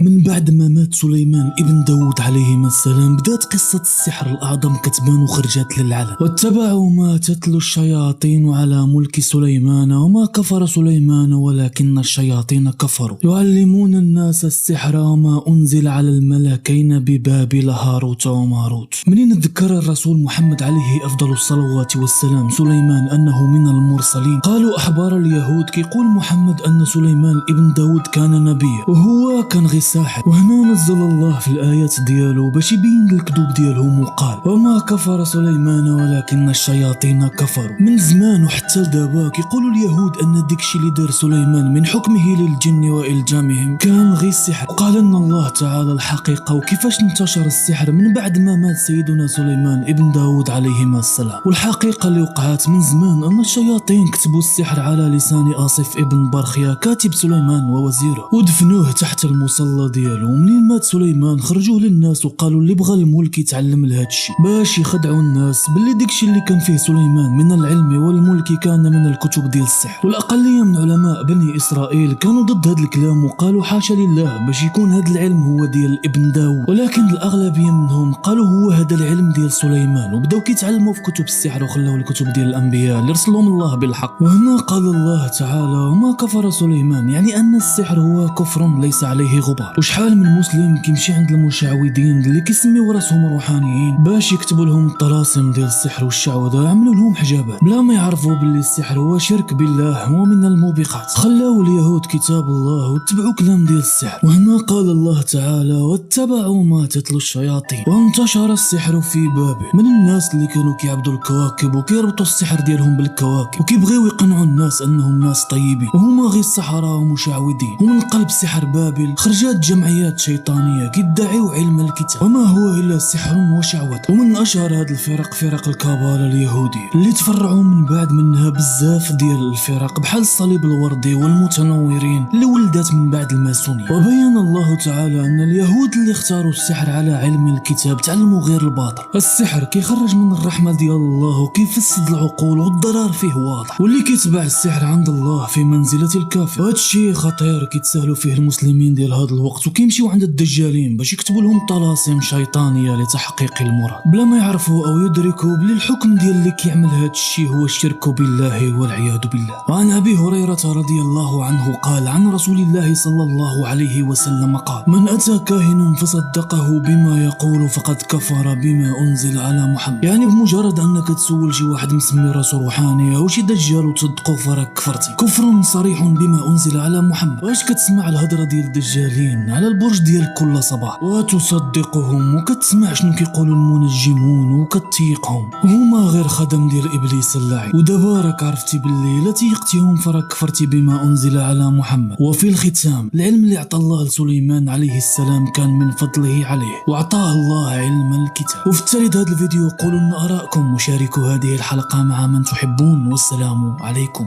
من بعد ما مات سليمان ابن داود عليهما السلام بدات قصة السحر الأعظم كتبان وخرجت للعلن، واتبعوا ما تتلو الشياطين على ملك سليمان وما كفر سليمان ولكن الشياطين كفروا يعلمون الناس السحر وما أنزل على الملكين ببابل هاروت وماروت. منين ذكر الرسول محمد عليه أفضل الصلوات والسلام سليمان أنه من المرسلين، قالوا أحبار اليهود كيقول محمد أن سليمان ابن داود كان نبي وهو كان غير ساحر. وهنا نزل الله في الآيات ديالو باش يبين الكذوب ديالهم وقال وما كفر سليمان ولكن الشياطين كفروا. من زمان وحتى لدابا كيقولوا اليهود أن داكشي اللي دار سليمان من حكمه للجن وإلجامهم كان غير السحر. وقال لنا الله تعالى الحقيقة وكيفاش انتشر السحر من بعد ما مات سيدنا سليمان ابن داود عليهما السلام. والحقيقة اللي وقعت من زمان أن الشياطين كتبوا السحر على لسان آصف ابن برخيا كاتب سليمان ووزيره ودفنوه تحت المصلى ديالو. ومنين مات سليمان خرجوه للناس وقالوا اللي بغى الملك يتعلم لهذا الشيء باش يخدعوا الناس باللي داكشي اللي كان فيه سليمان من العلم والملك كان من الكتب ديال السحر. والأقلية من علماء بني إسرائيل كانوا ضد هذا الكلام وقالوا حاشا لله باش يكون هذا العلم هو ديال ابن داود، ولكن الأغلبية منهم قالوا هو هذا العلم ديال سليمان وبداو كيتعلموا في كتب السحر وخلاو الكتب ديال الأنبياء اللي رسلهم الله بالحق. وهنا قال الله تعالى وما كفر سليمان، يعني أن السحر هو كفر ليس عليه غبار. وشحال من مسلم كيمشي عند المشعوذين اللي كيسميو راسهم روحانيين باش يكتبوا لهم الطلاسم ديال السحر والشعوذة، عملوا لهم حجابات بلا ما يعرفوا باللي السحر هو شرك بالله ومن الموبقات. خلاو اليهود كتاب الله واتبعوا كلام ديال السحر. وهنا قال الله تعالى واتبعوا ما تتلو الشياطين وانتشر السحر في بابل. من الناس اللي كانوا كيعبدوا الكواكب وكيربطوا السحر ديالهم بالكواكب وكيبغيو يقنعوا الناس انهم ناس طيبين وهما غير السحرة ومشعوذين. ومن قلب سحر بابل خرجت جمعيات شيطانية كيدعيو علم الكتاب وما هو الا سحر وشعوذة. ومن اشهر هاد الفرق فرق الكابالا اليهودية اللي تفرعوا من بعد منها بزاف ديال الفرق بحال الصليب الوردي والمتنورين اللي ولدت من بعد الماسونية. وبين الله تعالى ان اليهود اللي اختاروا السحر على علم الكتاب تعلموا غير الباطل. السحر كيخرج من الرحمة ديال الله وكيفسد العقول والضرر فيه واضح، واللي كيتبع السحر عند الله في منزلة الكافر. وهذا الشيء خطير كيتساهلوا فيه المسلمين ديال هذا الوقت وكيمشيو عند الدجالين باش يكتبوا لهم طلاسم شيطانية لتحقيق المراد بلا ما يعرفوا او يدركوا بلي الحكم ديال اللي كيعمل هذا الشيء هو الشرك بالله والعياذ بالله. وعن ابي هريرة رضي الله عنه قال عن رسول الله صلى الله عليه وسلم قال من اتى كاهنا فصدقه بما يقول فقد كفر بما انزل على محمد. يعني بمجرد انك تسول شي واحد مسمي راسو روحاني او شي دجال وتصدقه فراك كفرتي كفر صريح بما انزل على محمد. واش كتسمع الهضره ديال الدجالين على البرج ديال كل صباح وتصدقهم وكتسمع شنو كيقولوا المنجمون وكتيقهم وهما غير خدم ديال ابليس اللعين. ودابا راك عرفتي باللي لا تيقتيهم فراك كفرتي بما انزل على محمد. وفي الختام العلم اللي عطى الله لسليمان عليه السلام كان من فضله عليه وعطاه الله علم الكتاب. وفي التالي هذا الفيديو قولوا لنا آراءكم وشاركوا هذه الحلقة مع من تحبون والسلام عليكم.